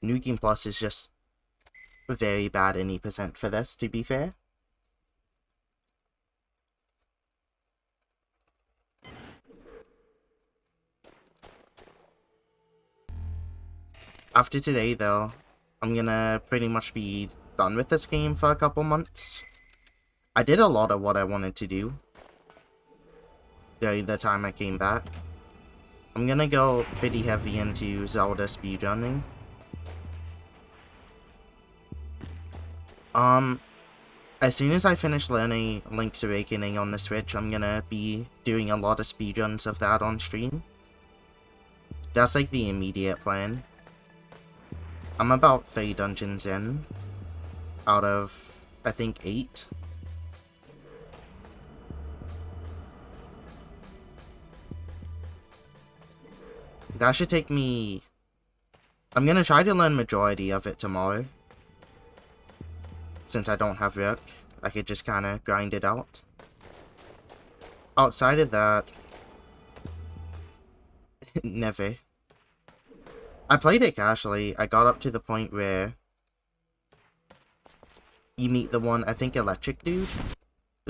New Game Plus is just very bad in 8% for this, to be fair. After today, though, I'm gonna pretty much be done with this game for a couple months. I did a lot of what I wanted to do during the time I came back. I'm gonna go pretty heavy into Zelda speedrunning. As soon as I finish learning Link's Awakening on the Switch, I'm gonna be doing a lot of speedruns of that on stream. That's like the immediate plan. I'm about 3 dungeons in, out of, I think, 8. That should take me... I'm gonna try to learn majority of it tomorrow. Since I don't have work, I could just kinda grind it out. Outside of that... never. I played it casually. I got up to the point where you meet the one, I think, electric dude?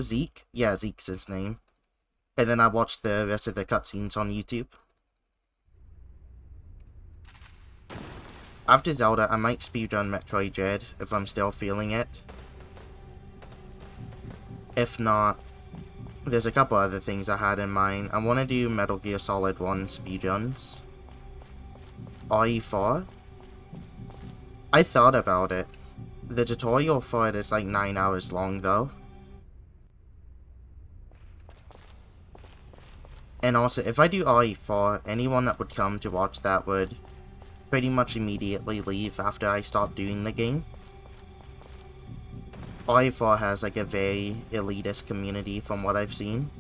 Zeke? Yeah, Zeke's his name. And then I watched the rest of the cutscenes on YouTube. After Zelda, I might speedrun Metroid Dread if I'm still feeling it. If not, there's a couple other things I had in mind. I want to do Metal Gear Solid 1 speedruns. RE4? I thought about it. The tutorial for it is like 9 hours long though. And also, if I do RE4, anyone that would come to watch that would pretty much immediately leave after I stop doing the game. RE4 has like a very elitist community from what I've seen.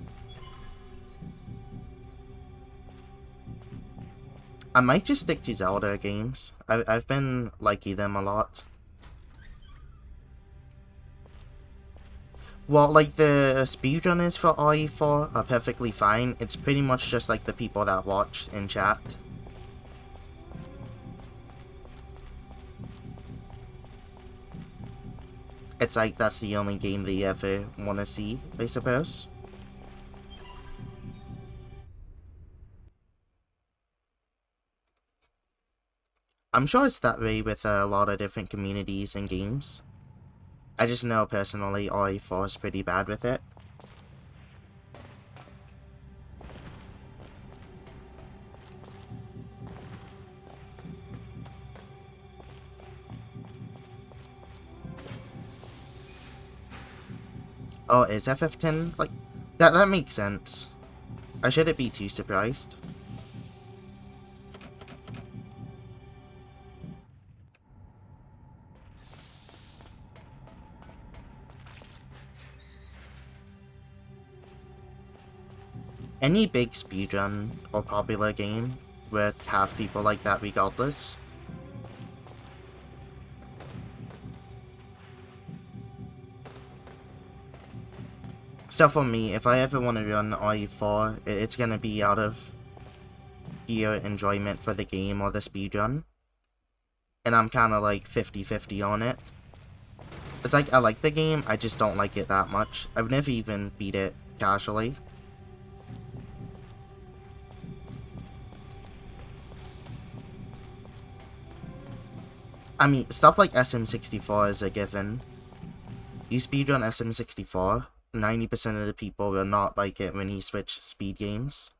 I might just stick to Zelda games. I've been liking them a lot. Well, like, the speedrunners for RE4 are perfectly fine. It's pretty much just like the people that watch in chat. It's like that's the only game they ever want to see, I suppose. I'm sure it's that way with a lot of different communities and games. I just know personally RE4 is pretty bad with it. Oh, is FF10? Like, that makes sense. I shouldn't be too surprised. Any big speedrun or popular game would have people like that regardless. So for me, if I ever want to run RE4, it's gonna be out of sheer enjoyment for the game or the speedrun. And I'm kinda like 50-50 on it. It's like, I like the game, I just don't like it that much. I've never even beat it casually. I mean, stuff like SM64 is a given. You speedrun SM64, 90% of the people will not like it when you switch speed games.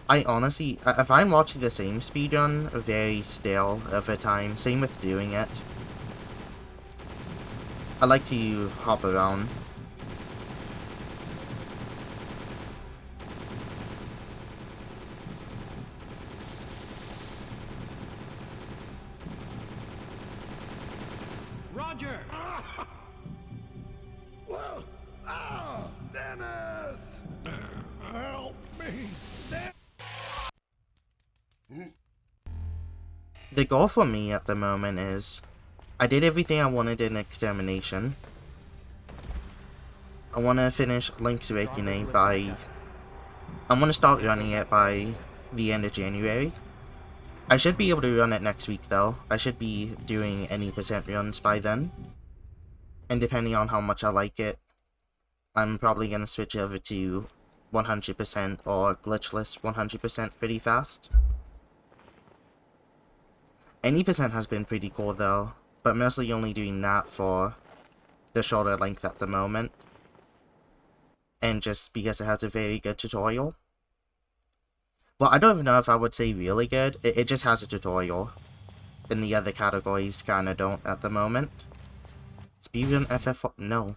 I honestly, if I'm watching the same speedrun, very stale over time, same with doing it. I like to hop around. Roger! Well, Dennis! Help me! The goal for me at the moment is, I did everything I wanted in Extermination. I want to finish Link's Awakening by... I want to start running it by the end of January. I should be able to run it next week though. I should be doing any percent runs by then. And depending on how much I like it, I'm probably going to switch over to 100% or glitchless 100% pretty fast. Any percent has been pretty cool though, but mostly only doing that for the shorter length at the moment. And just because it has a very good tutorial. Well, I don't even know if I would say really good. It just has a tutorial. And the other categories kinda don't at the moment. Speedrun FF4? No.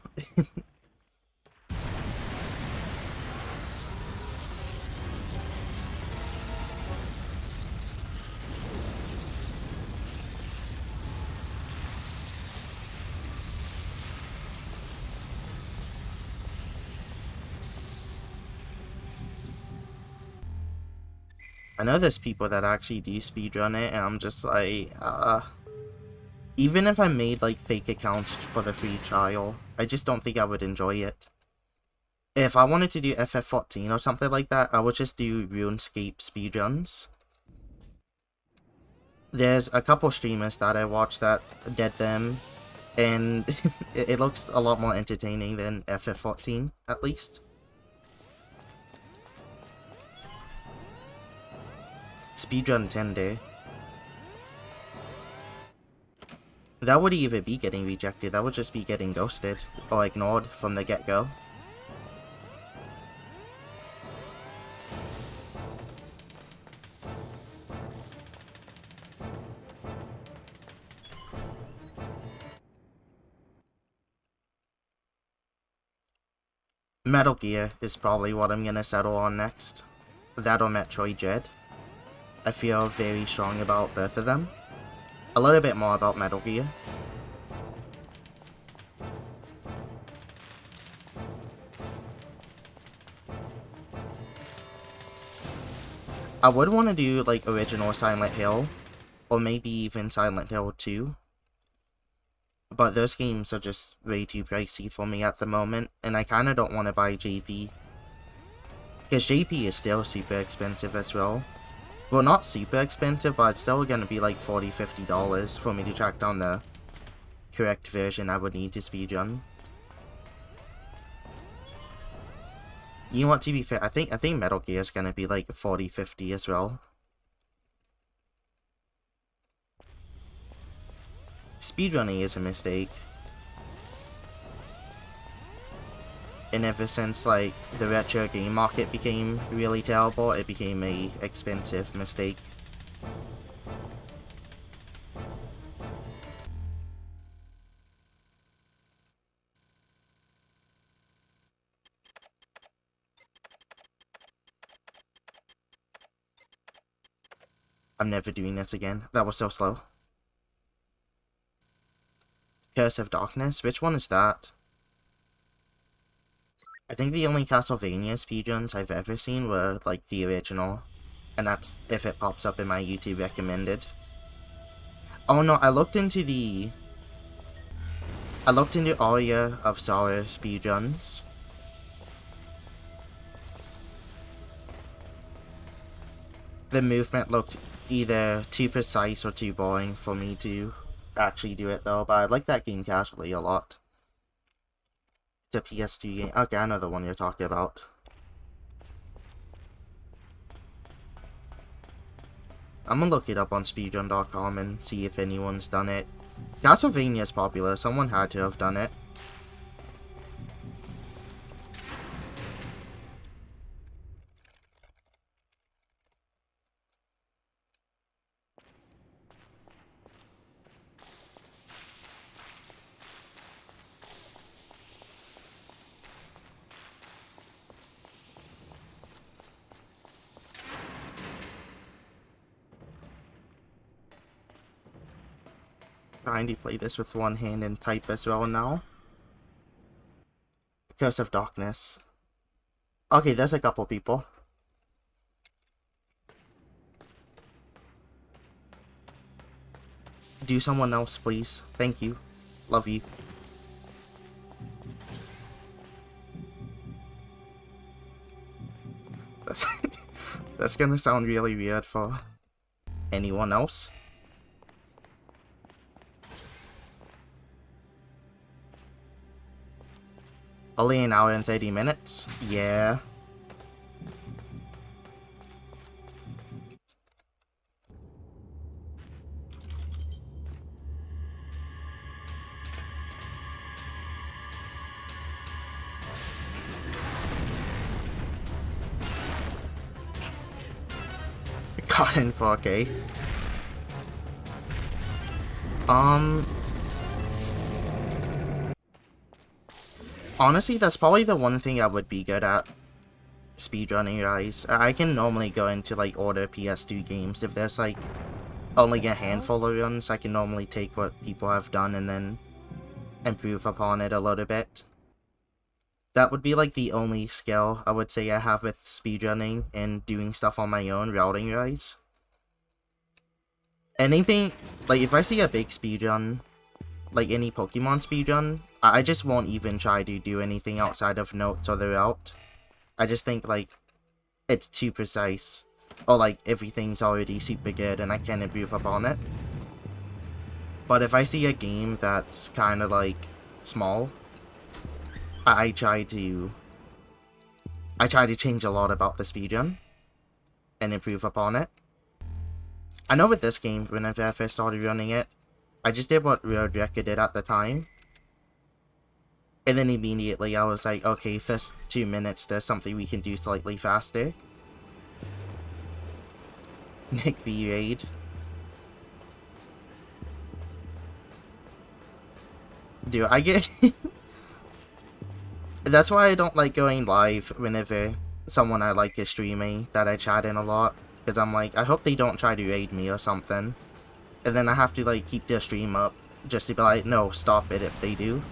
I know there's people that actually do speedrun it, and I'm just like, even if I made, like, fake accounts for the free trial, I just don't think I would enjoy it. If I wanted to do FF14 or something like that, I would just do RuneScape speedruns. There's a couple streamers that I watch that did them, and it looks a lot more entertaining than FF14, at least. Speedrun 10 day. That would either be getting rejected, that would just be getting ghosted, or ignored from the get-go. Metal Gear is probably what I'm gonna settle on next. That or Metroid Dread. I feel very strong about both of them. A little bit more about Metal Gear. I would want to do like original Silent Hill, or maybe even Silent Hill 2. But those games are just way too pricey for me at the moment, and I kinda don't want to buy JP. Because JP is still super expensive as well. Well, not super expensive, but it's still gonna be like $40–50 for me to track down the correct version I would need to speedrun. You know what, to be fair, I think Metal Gear is gonna be like $40–50 as well. Speedrunning is a mistake. And ever since like the retro game market became really terrible, it became a expensive mistake. I'm never doing this again. That was so slow. Curse of Darkness? Which one is that? I think the only Castlevania speedruns I've ever seen were, like, the original. And that's if it pops up in my YouTube recommended. Oh no, I looked into Aria of Sorrow speedruns. The movement looked either too precise or too boring for me to actually do it though, but I like that game casually a lot. It's a PS2 game. Okay, I know the one you're talking about. I'm gonna look it up on speedrun.com and see if anyone's done it. Castlevania's popular, someone had to have done it. Trying to play this with one hand and type as well now. Curse of Darkness. Okay, there's a couple people. Do someone else, please. Thank you. Love you. That's gonna sound really weird for anyone else. Only an hour and 30 minutes? Yeah. Caught in 4K. Honestly, that's probably the one thing I would be good at. Speedrunning, guys. I can normally go into, like, older PS2 games. If there's, like, only a handful of runs, I can normally take what people have done and then improve upon it a little bit. That would be, like, the only skill I would say I have with speedrunning and doing stuff on my own, routing-wise. Anything, like, if I see a big speedrun, like any Pokemon speedrun, I just won't even try to do anything outside of notes or the route. I just think, like, it's too precise. Or, like, everything's already super good and I can improve upon it. But if I see a game that's kind of, like, small, I try to change a lot about the speedrun and improve upon it. I know with this game, whenever I first started running it, I just did what Road Wrecker did at the time. And then immediately I was like, okay, first 2 minutes, there's something we can do slightly faster. Nick V Raid. Dude, I get... That's why I don't like going live whenever someone I like is streaming that I chat in a lot. Because I'm like, I hope they don't try to raid me or something. And then I have to, like, keep their stream up just to be like, no, stop it if they do.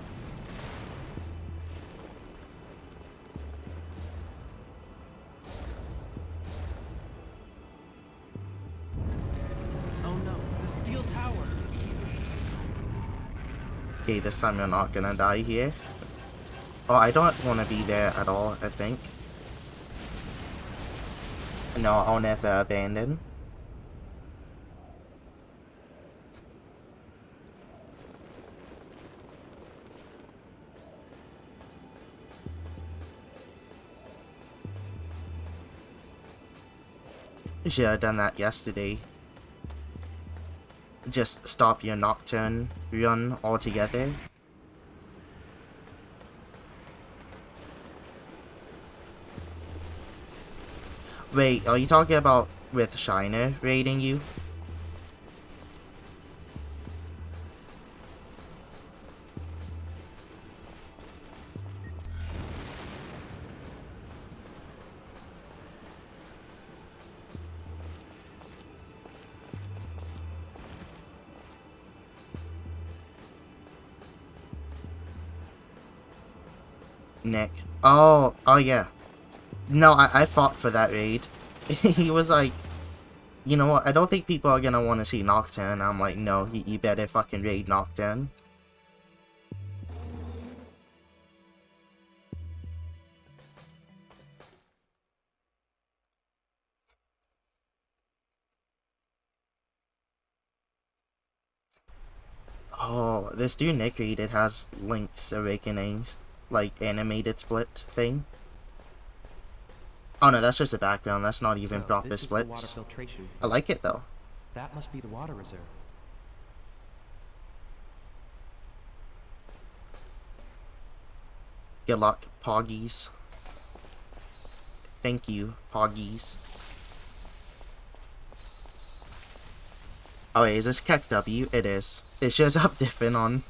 Oh no, the steel tower! Okay, this time you're not gonna die here. Oh, I don't want to be there at all, I think. No, I'll never abandon. Should have done that yesterday. Just stop your Nocturne run altogether. Wait, are you talking about with Shiner raiding you? Nick. Oh yeah. No, I fought for that raid. He was like, you know what, I don't think people are gonna want to see Nocturne. I'm like, no, you better fucking raid Nocturne. Oh, this dude Nick raided has Link's Awakenings, like, animated split thing. Oh no, that's just a background, that's not even proper this is the water splits. filtration. I like it though. That must be the water reserve. Good luck, Poggies. Thank you, Poggies. Oh wait, is this Keck W? It is. It shows up different on...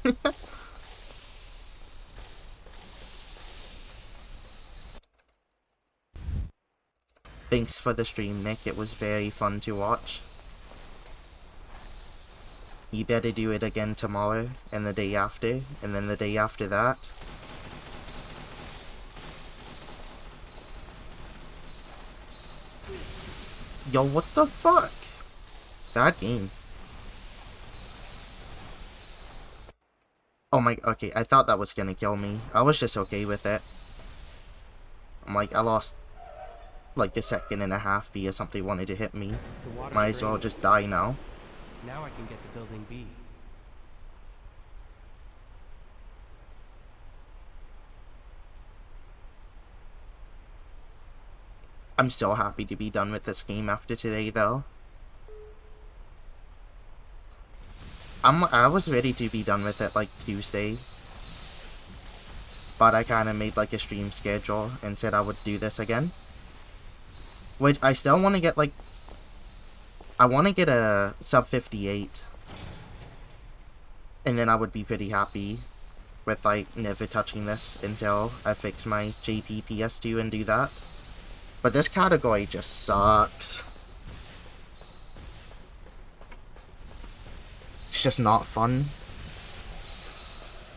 Thanks for the stream, Nick. It was very fun to watch. You better do it again tomorrow, and the day after, and then the day after that. Yo, what the fuck? Bad game. Oh my, okay, I thought that was gonna kill me. I was just okay with it. I'm like, I lost like a second and a half because something wanted to hit me. The water's Might as well draining. just die now. Now I can get to building B. I'm still happy to be done with this game after today, though. I was ready to be done with it like Tuesday, but I kind of made like a stream schedule and said I would do this again. Which I still want to get like, I want to get a sub 58, and then I would be pretty happy with like never touching this until I fix my JP PS2 and do that. But this category just sucks. It's just not fun.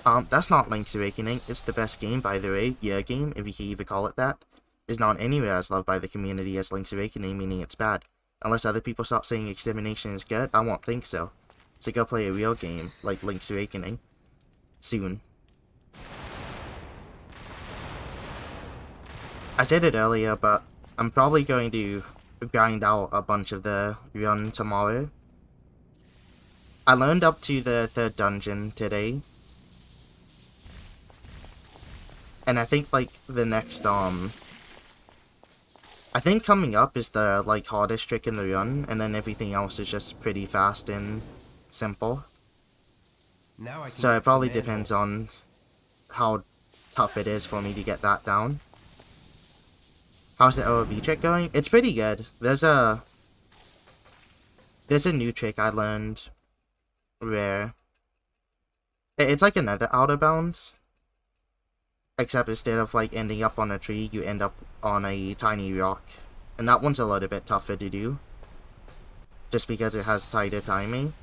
That's not Link's Awakening. It's the best game, by the way. Your game, if you can even call it that, is not anywhere as loved by the community as Link's Awakening, meaning it's bad. Unless other people start saying Extermination is good, I won't think so. So go play a real game, like Link's Awakening. Soon. I said it earlier, but I'm probably going to grind out a bunch of the run tomorrow. I learned up to the 3rd dungeon today. And I think, like, the next, I think coming up is the, like, hardest trick in the run, and then everything else is just pretty fast and simple. Now I can So get it to probably the depends manhole. on how tough it is for me to get that down. How's the OOB trick going? It's pretty good. There's a new trick I learned where it's like another out of bounds, except instead of like ending up on a tree, you end up on a tiny rock, and that one's a little bit tougher to do just because it has tighter timing.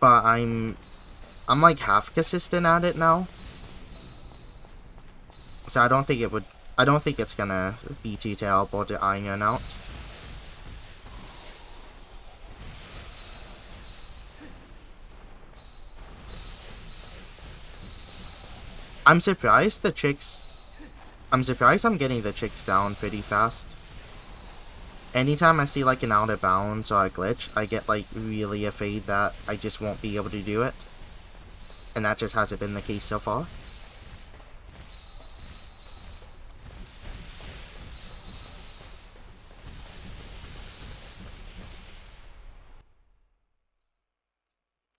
But I'm like half consistent at it now, so I don't think it's gonna be too terrible to iron out. I'm surprised I'm getting the tricks down pretty fast. Anytime I see like an out of bounds or a glitch, I get like really afraid that I just won't be able to do it. And that just hasn't been the case so far.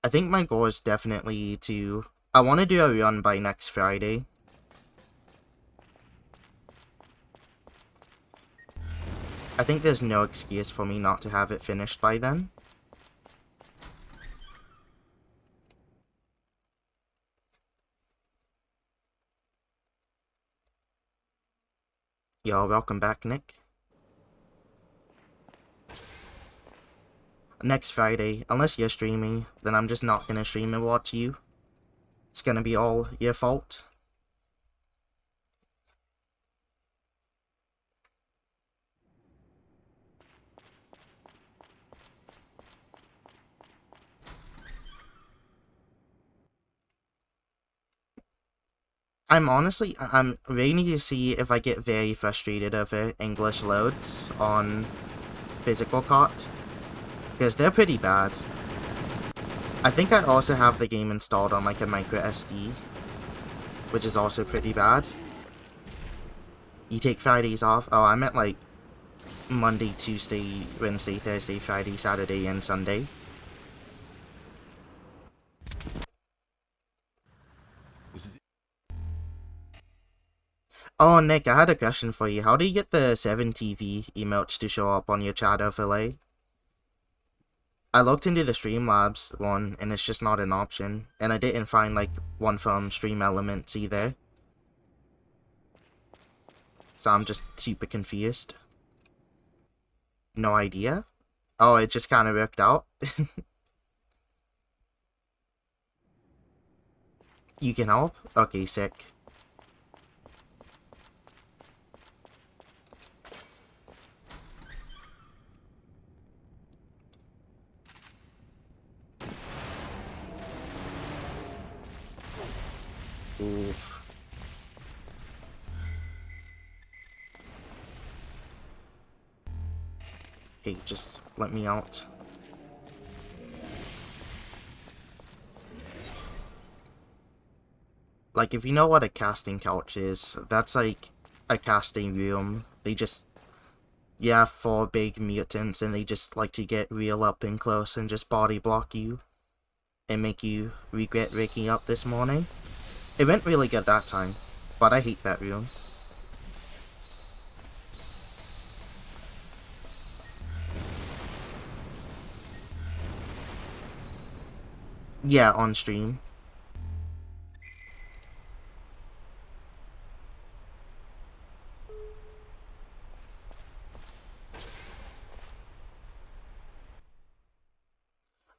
I think my goal is definitely to... I want to do a run by next Friday. I think there's no excuse for me not to have it finished by then. Yo, welcome back, Nick. Next Friday, unless you're streaming, then I'm just not gonna stream and watch you. It's gonna be all your fault. I'm waiting to see if I get very frustrated over English loads on physical COT, because they're pretty bad. I think I also have the game installed on like a micro SD, which is also pretty bad. You take Fridays off. Oh, I meant like Monday, Tuesday, Wednesday, Thursday, Friday, Saturday, and Sunday. Oh, Nick, I had a question for you. How do you get the 7TV emotes to show up on your chat overlay? I looked into the Streamlabs one, and it's just not an option. And I didn't find, like, one from Stream Elements either. So I'm just super confused. No idea? Oh, it just kind of worked out? You can help? Okay, sick. Oof. Hey, just let me out. Like, if you know what a casting couch is, that's like a casting room. They just, you have 4 big mutants and they just like to get real up and close and just body block you and make you regret waking up this morning. It went really good that time, but I hate that room. Yeah, on stream.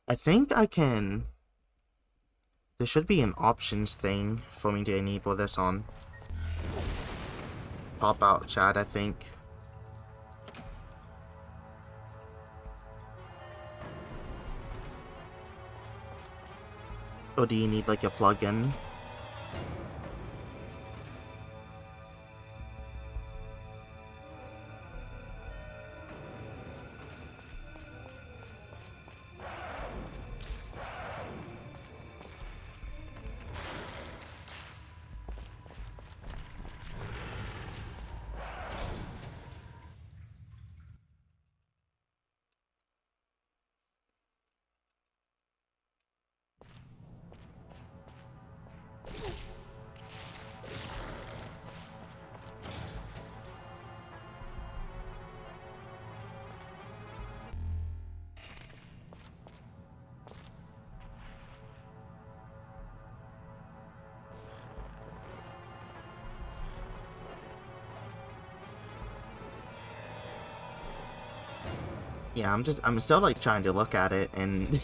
I think I can... There should be an options thing for me to enable this on. Pop out chat, I think. Or do you need like a plugin? Yeah, I'm still like trying to look at it and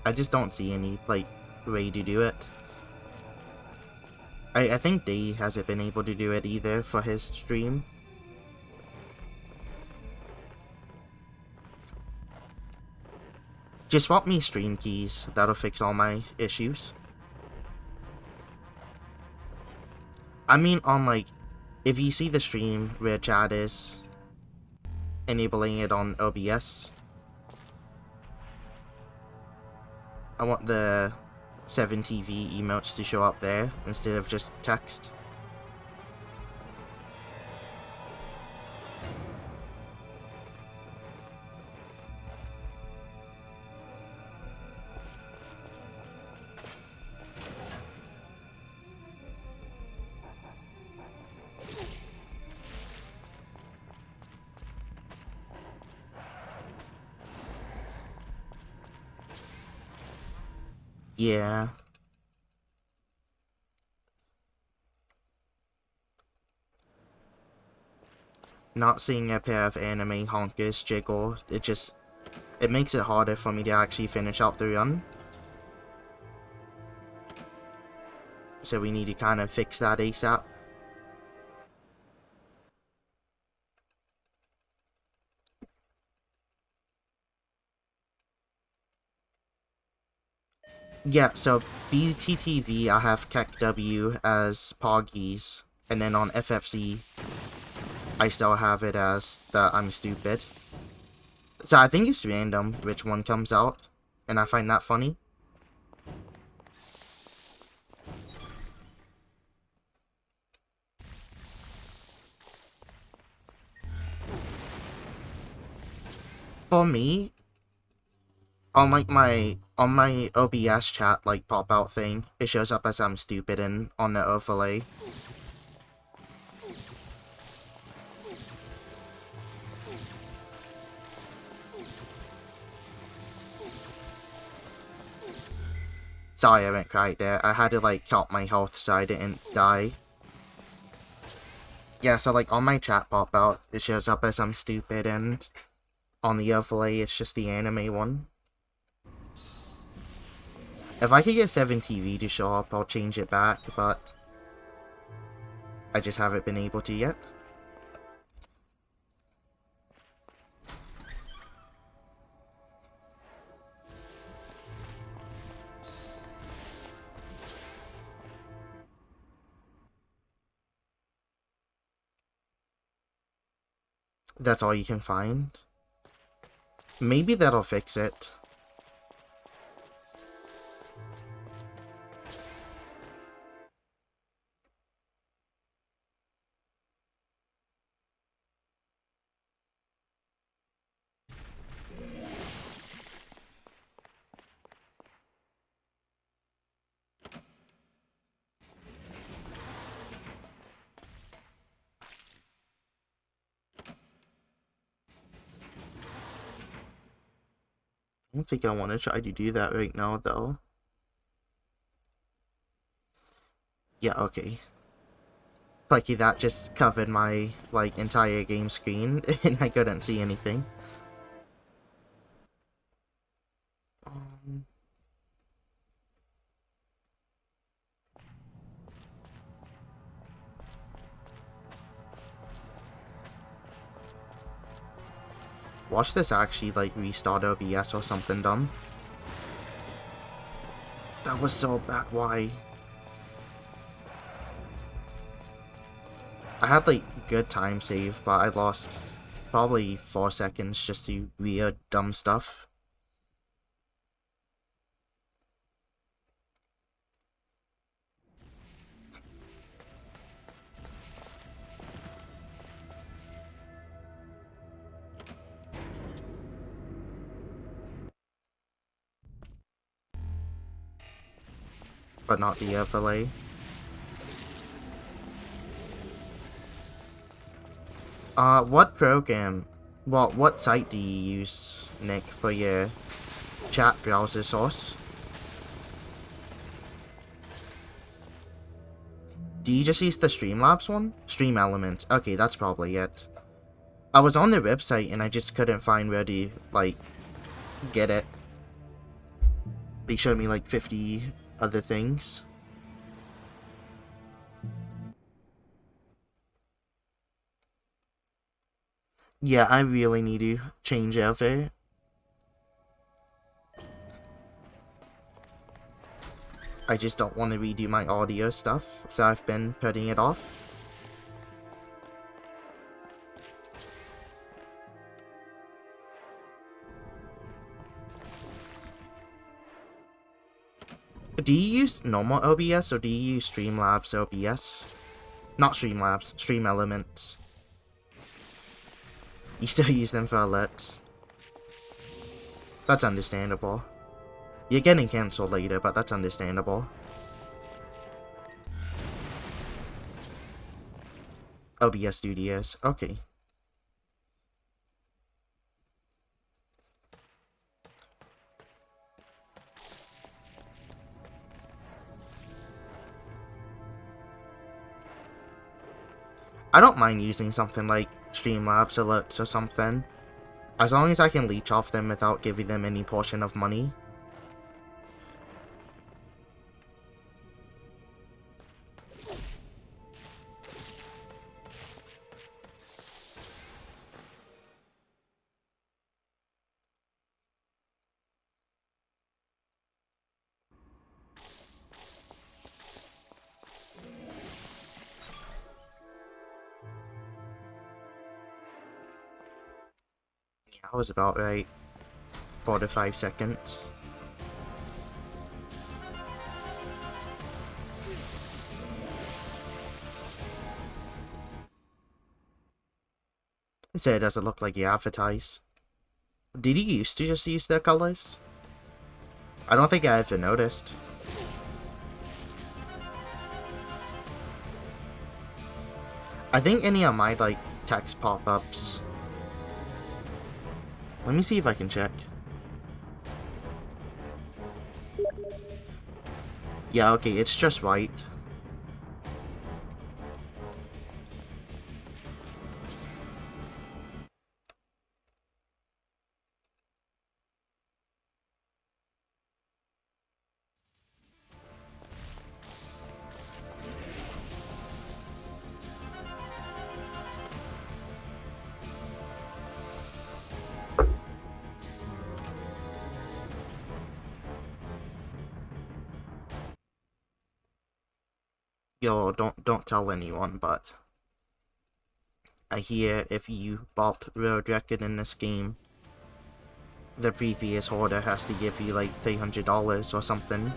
I just don't see any like way to do it. I think D hasn't been able to do it either for his stream. Just swap me stream keys, that'll fix all my issues. I mean on like, if you see the stream where Chad is enabling it on OBS, I want the 7TV emotes to show up there instead of just text. Yeah. Not seeing a pair of anime honkers jiggle, it makes it harder for me to actually finish out the run. So we need to kind of fix that ASAP. Yeah, so BTTV I have KEKW as Poggies, and then on FFC I still have it as that I'm stupid. So I think it's random which one comes out, and I find that funny. For me, on like on my OBS chat like pop out thing, it shows up as I'm stupid, and on the overlay sorry I went right there. I had to like count my health so I didn't die. Yeah, so like on my chat pop out, it shows up as I'm stupid, and on the overlay it's just the anime one. If I could get 7TV to show up, I'll change it back, but I just haven't been able to yet. That's all you can find. Maybe that'll fix it. I don't think I want to try to do that right now, though. Yeah, okay. Lucky that just covered my, like, entire game screen, and I couldn't see anything. Watch this actually, like, restart OBS or something dumb. That was so bad, why? I had, like, good time save, but I lost probably 4 seconds just to weird, dumb stuff. But not the overlay. What program? Well, what site do you use, Nick, for your chat browser source? Do you just use the Streamlabs one? Stream Elements. Okay, that's probably it. I was on their website and I just couldn't find where to, like, get it. They showed me, like, 50 other things. Yeah, I really need to change over. I just don't want to redo my audio stuff, so I've been putting it off. Do you use normal OBS or do you use Streamlabs OBS? Not Streamlabs, Stream Elements. You still use them for alerts. That's understandable. You're getting cancelled later, but that's understandable. OBS Studios, okay. I don't mind using something like Streamlabs alerts or something, as long as I can leech off them without giving them any portion of money. That was about right. 4 to 5 seconds. So it doesn't look like you advertise. Did you used to just use their colors? I don't think I ever noticed. I think any of my, like, text pop-ups... Let me see if I can check. Yeah, okay, it's just white. Yo, don't tell anyone, but I hear if you bop road record in this game, the previous order has to give you like $300 or something.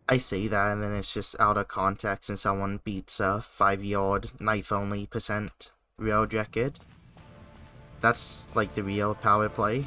I say that and then it's just out of context and someone beats a 5-yard knife-only percent world record. That's like the real power play.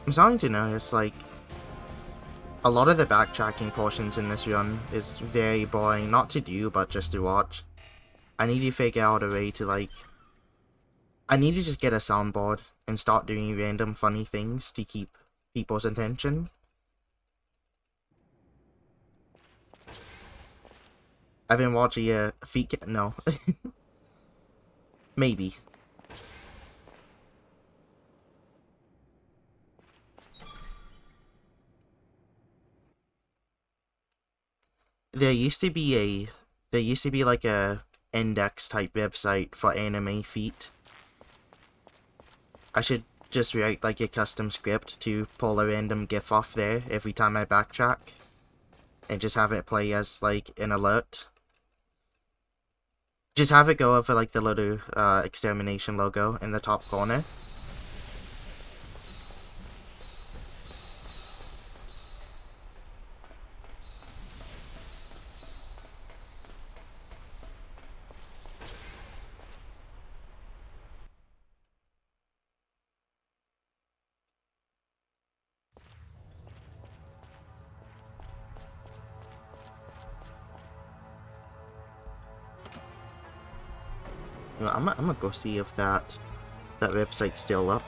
I'm starting to notice, like, a lot of the backtracking portions in this run is very boring, not to do, but just to watch. I need to figure out a way to, like... I need to just get a soundboard and start doing random funny things to keep people's attention. I've been watching a feet... No. Maybe. There used to be like a index type website for anime feet. I should just write like a custom script to pull a random GIF off there every time I backtrack. And just have it play as like an alert. Just have it go over like the little Extermination logo in the top corner. I'm gonna go see if that website's still up.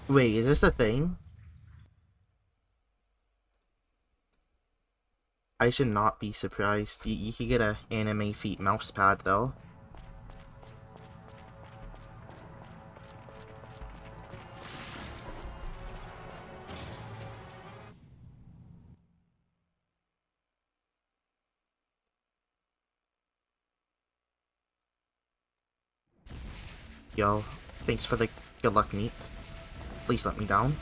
Wait, is this a thing? I should not be surprised. You could get a anime feet mousepad though. Yo, thanks for the good luck, Neith. Please let me down.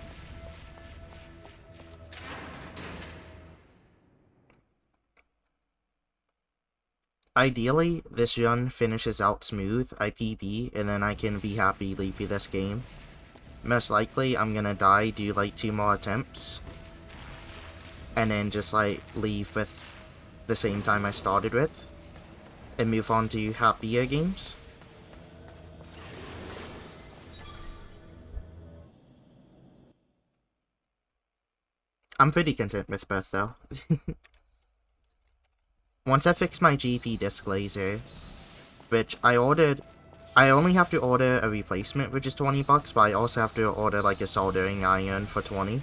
Ideally, this run finishes out smooth, I PB, and then I can be happy leaving this game. Most likely, I'm gonna die, do like 2 more attempts, and then just like leave with the same time I started with, and move on to happier games. I'm pretty content with both though. Once I fix my GP disc laser, which I ordered, I only have to order a replacement, which is 20 bucks, but I also have to order like a soldering iron for 20.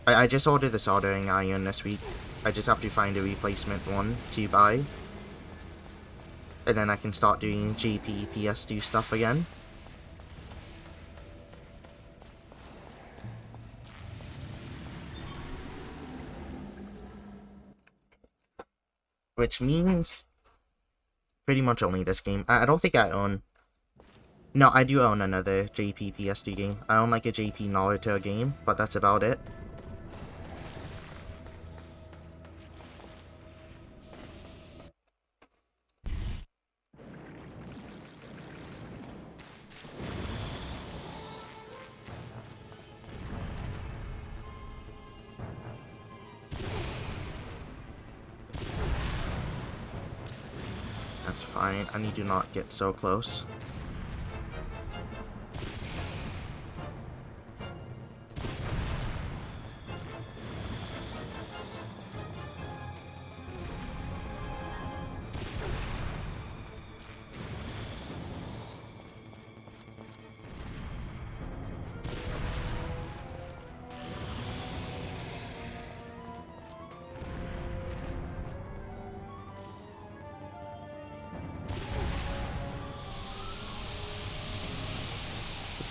I just ordered the soldering iron this week. I just have to find a replacement one to buy. And then I can start doing JP PS2 stuff again. Which means pretty much only this game. I don't think I own... No, I do own another JP PS2 game. I own like a JP Naruto game, but that's about it. That's fine. I need to not get so close.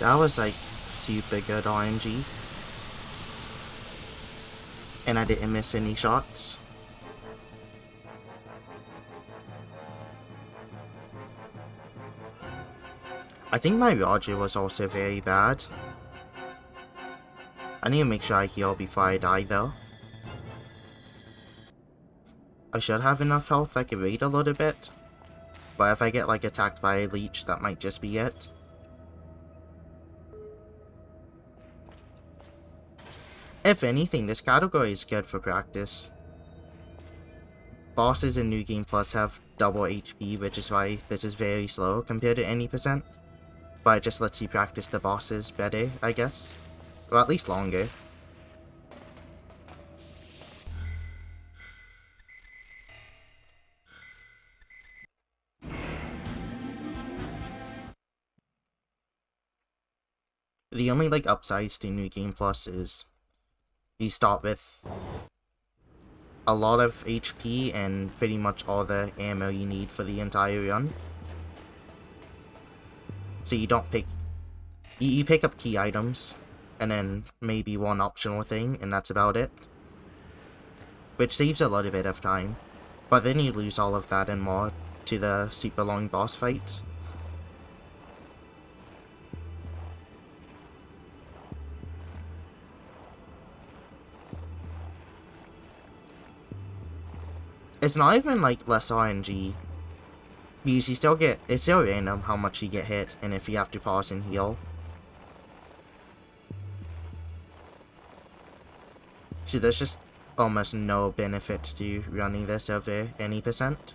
That was like super good RNG. And I didn't miss any shots. I think my Roger was also very bad. I need to make sure I heal before I die though. I should have enough health I can wait a little bit. But if I get like attacked by a leech, that might just be it. If anything, this category is good for practice. Bosses in New Game Plus have double HP, which is why this is very slow compared to any percent. But it just lets you practice the bosses better, I guess. Or at least longer. The only like upsides to New Game Plus is you start with a lot of HP and pretty much all the ammo you need for the entire run. So you don't pick... You pick up key items, and then maybe one optional thing, and that's about it. Which saves a little bit of time. But then you lose all of that and more to the super long boss fights. It's not even like less RNG. Because you still get, it's still random how much you get hit and if you have to pause and heal. So there's just almost no benefits to running this over any percent.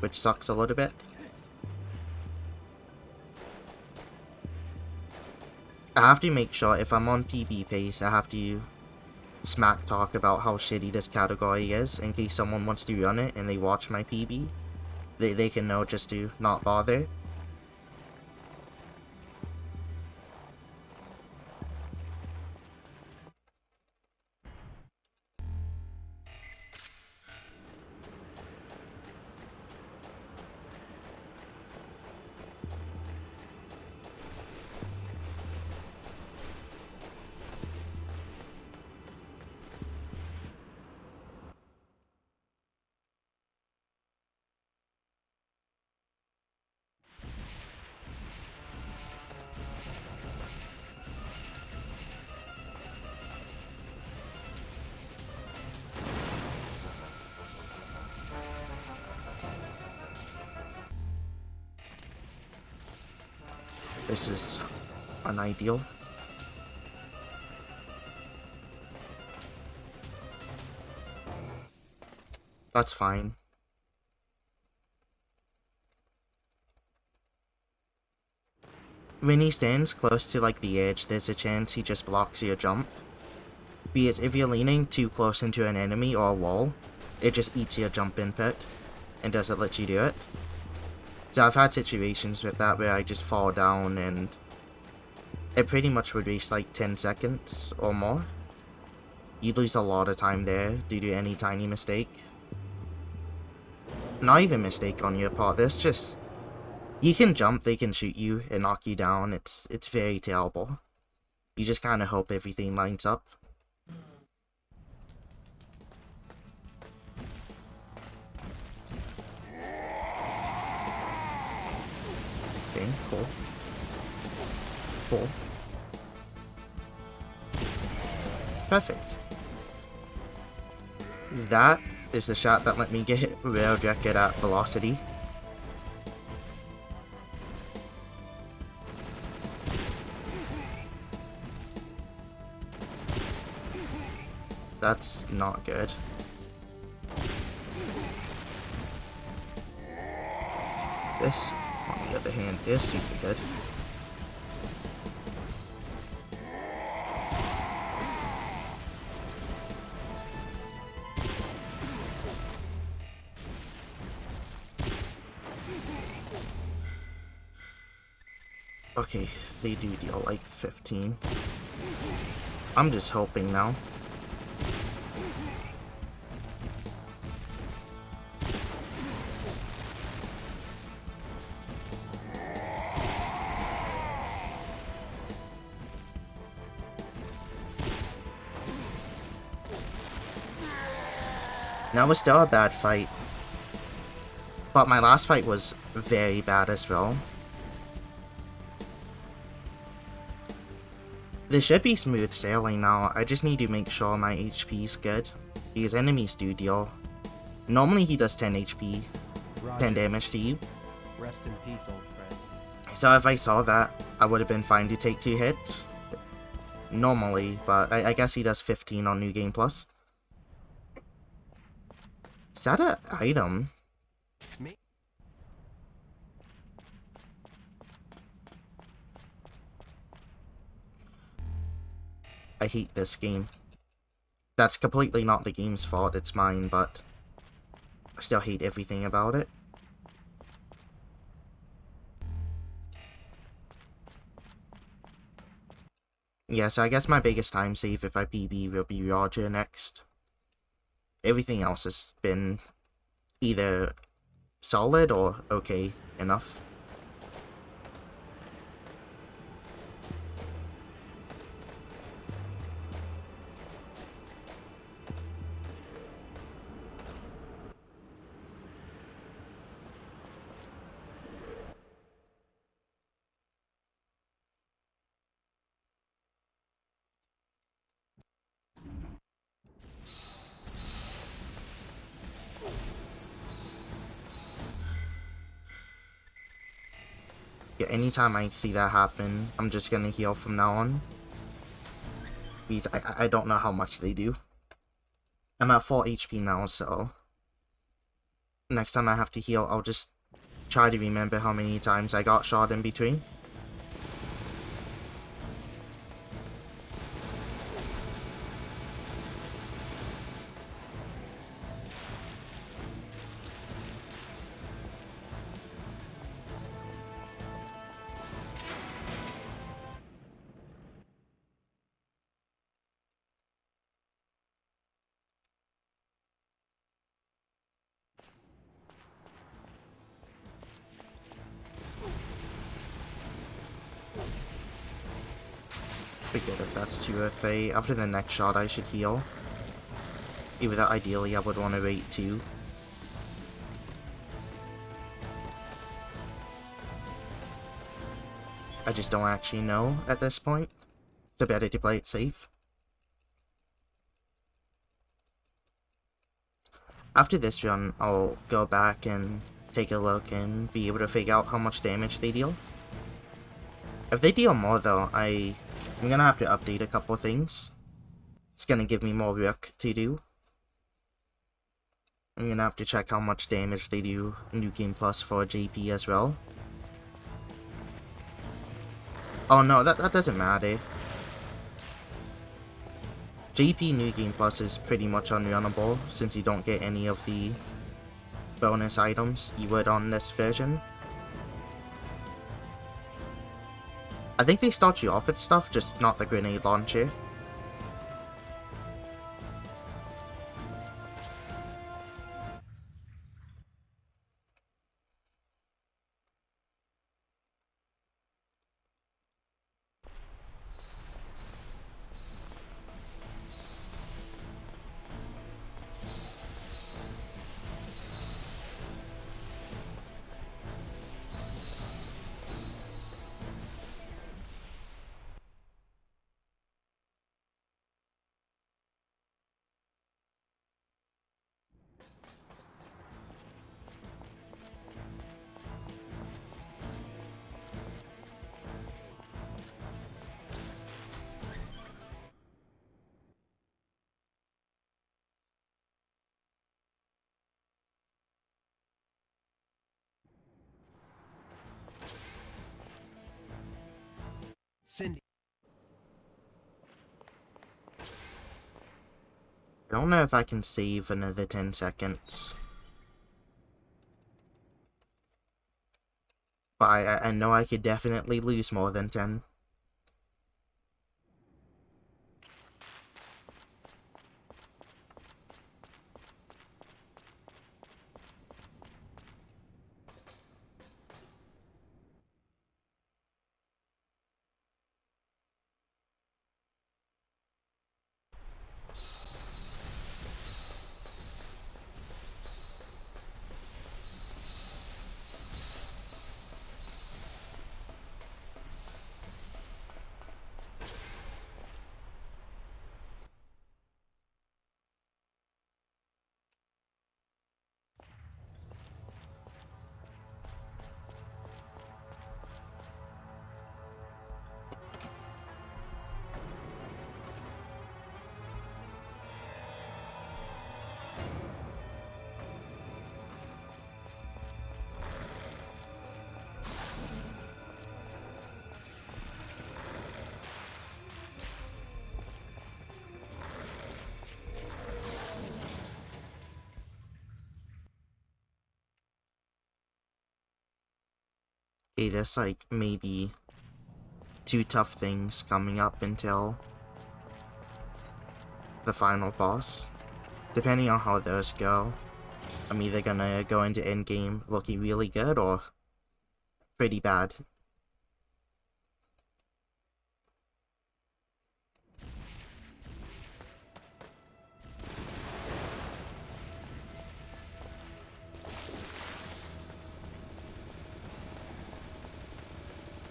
Which sucks a little bit. I have to make sure if I'm on PB pace, I have to smack talk about how shitty this category is in case someone wants to run it and they watch my PB. They can know just to not bother. This is unideal. That's fine. When he stands close to like the edge, there's a chance he just blocks your jump. Because if you're leaning too close into an enemy or a wall, it just eats your jump input and doesn't let you do it. So I've had situations with that where I just fall down and it pretty much would waste like 10 seconds or more. You'd lose a lot of time there due to any tiny mistake. not even a mistake on your part. There's just... You can jump, they can shoot you and knock you down. It's very terrible. You just kind of hope everything lines up. Okay, cool. Cool. Perfect. That is the shot that let me get rail jacket at velocity. That's not good. This, on the other hand, is super good. Okay, they do deal like 15. I'm just hoping now. That was still a bad fight. But my last fight was very bad as well. This should be smooth sailing now. I just need to make sure my HP is good. Because enemies do deal. Normally he does 10 HP, Roger. 10 damage to you. Rest in peace, old friend. So if I saw that, I would have been fine to take 2 hits. Normally, but I guess he does 15 on New Game Plus. Is that an item? Me? I hate this game. That's completely not the game's fault, it's mine, but I still hate everything about it. Yeah, so I guess my biggest time save if I PB will be Roger next. Everything else has been either solid or okay enough. Yeah, anytime I see that happen, I'm just gonna heal from now on. Because I don't know how much they do. I'm at 4 HP now, so... Next time I have to heal, I'll just try to remember how many times I got shot in between. Forget if that's 2FA. After the next shot, I should heal. Even though ideally I would want to wait 2. I just don't actually know at this point. So better to play it safe. After this run, I'll go back and take a look and be able to figure out how much damage they deal. If they deal more though, I'm gonna have to update a couple things. It's gonna give me more work to do. I'm gonna have to check how much damage they do New Game Plus for JP as well. Oh no, that doesn't matter. JP New Game Plus is pretty much unrunnable since you don't get any of the bonus items you would on this version. I think they start you off with stuff, just not the grenade launcher. Cindy. I don't know if I can save another 10 seconds. But I know I could definitely lose more than 10. Okay, there's like maybe 2 tough things coming up until the final boss. Depending on how those go, I'm either gonna go into endgame looking really good or pretty bad.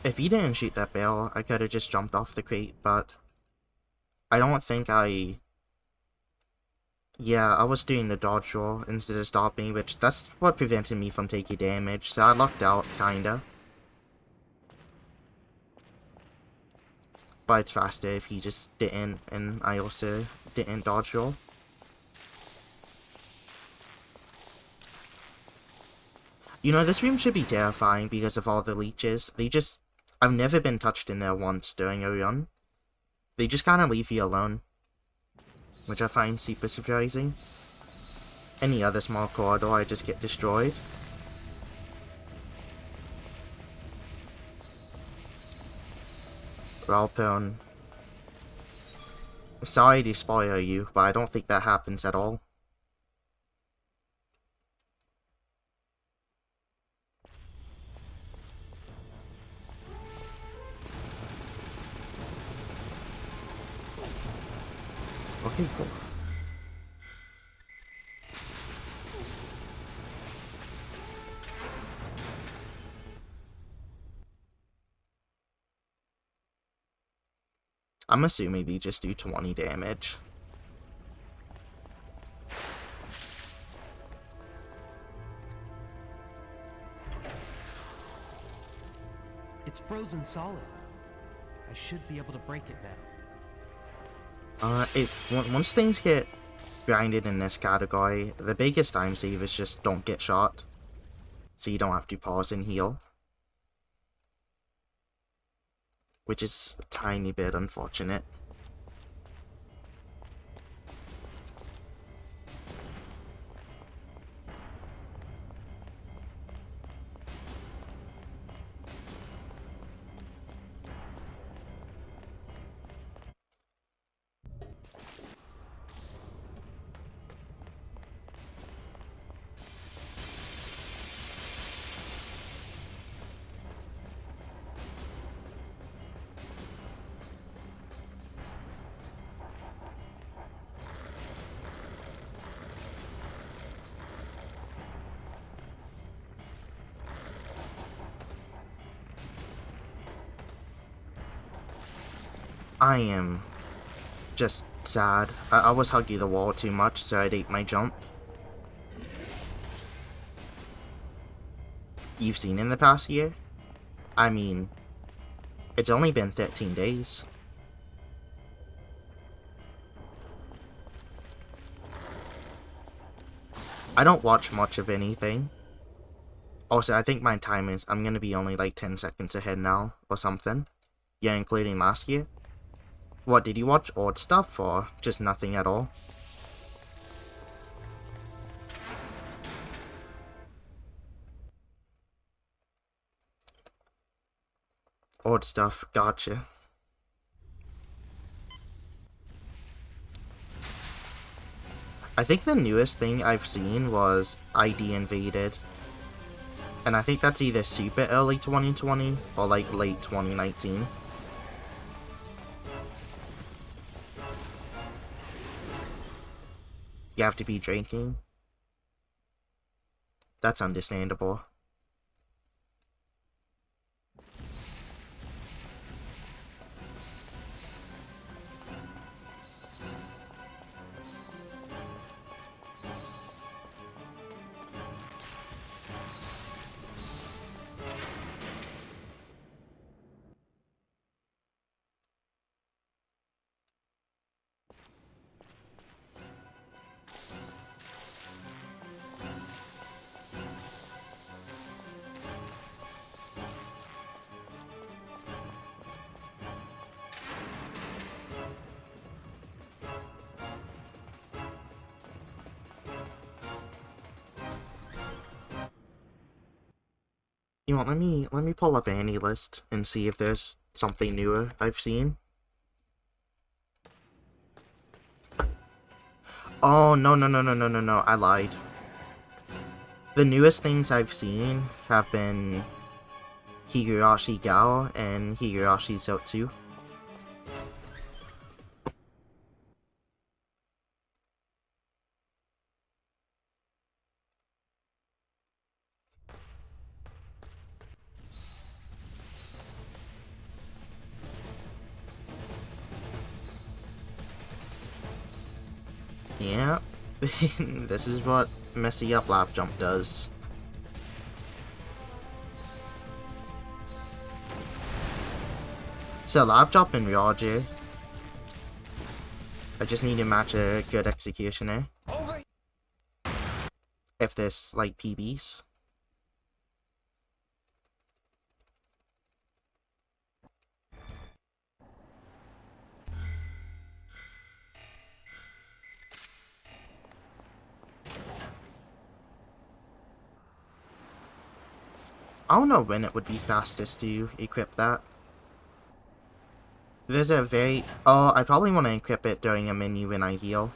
If he didn't shoot that barrel, I could have just jumped off the crate, but I don't think I... Yeah, I was doing the dodge roll instead of stopping, which that's what prevented me from taking damage, so I lucked out, kinda. But it's faster if he just didn't, and I also didn't dodge roll. You know, this room should be terrifying because of all the leeches. I've never been touched in there once during a run. They just kind of leave you alone, which I find super surprising. Any other small corridor, I just get destroyed. Ralpone. Sorry to spoil you, but I don't think that happens at all. Okay, cool. I'm assuming they just do 20 damage. It's frozen solid. I should be able to break it now. Once things get grinded in this category, the biggest time save is just don't get shot, so you don't have to pause and heal, which is a tiny bit unfortunate. I am just sad. I was hugging the wall too much, so I'd ate my jump. You've seen in the past year? I mean, it's only been 13 days. I don't watch much of anything. Also, I think my time is, I'm gonna be only like 10 seconds ahead now, or something. Yeah, including last year. What, did you watch odd stuff or just nothing at all? Odd stuff, gotcha. I think the newest thing I've seen was ID Invaded. And I think that's either super early 2020 or like late 2019. You have to be drinking. That's understandable. You know what, let me pull up any list and see if there's something newer I've seen. Oh, no, I lied. The newest things I've seen have been Higurashi Gao and Higurashi Zotsu. Yeah, this is what messy up lap jump does. So lap jump and Ryaji. I just need to match a good executioner. If there's like PBs. I don't know when it would be fastest to equip that. There's a very... Oh, I probably want to equip it during a menu when I heal.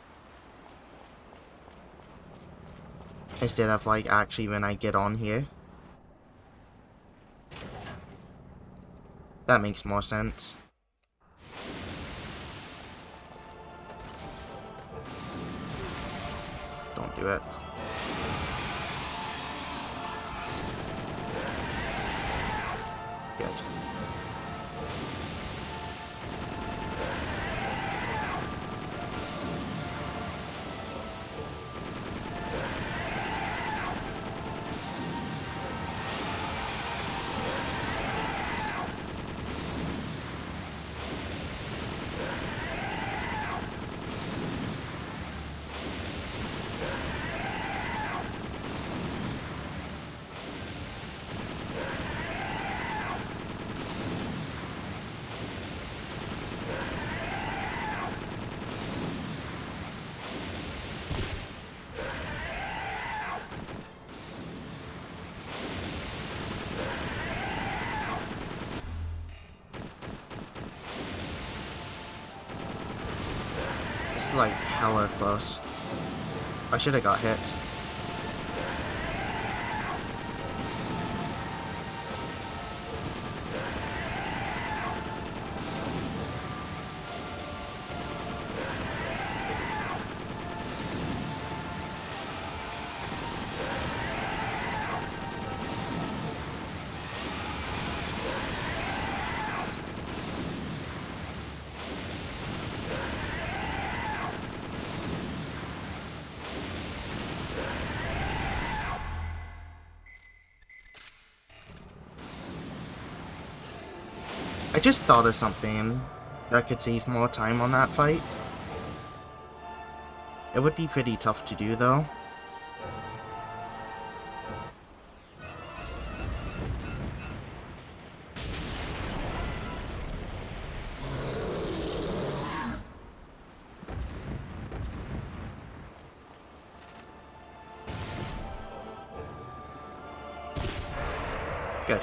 Instead of, like, actually when I get on here. That makes more sense. Don't do it. Good. This is like hella close. I should have got hit. I just thought of something that could save more time on that fight. It would be pretty tough to do though. Good.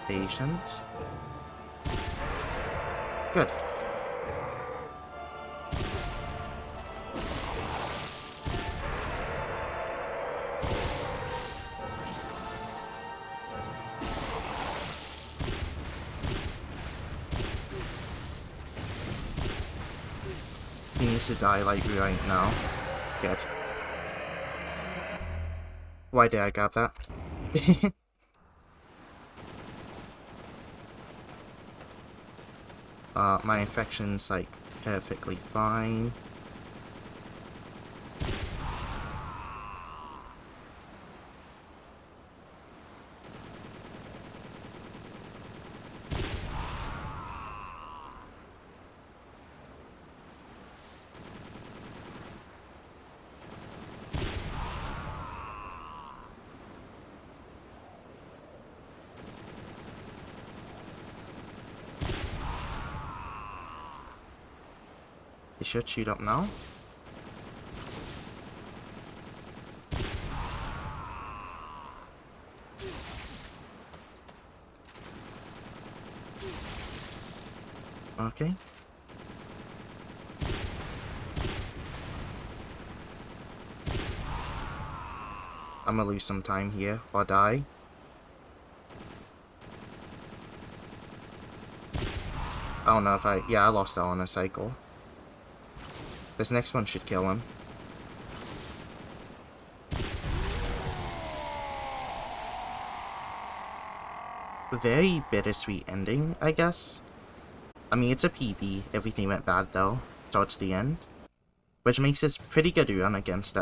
Patient. Good. He needs to die like right now. Good. Why did I grab that? My infection's like perfectly fine. It should shoot up now. Okay. I'm gonna lose some time here or die. I don't know if yeah, I lost that on a cycle. This next one should kill him. Very bittersweet ending, I guess. I mean, it's a PB. Everything went bad though, towards the end. Which makes this pretty good run against it.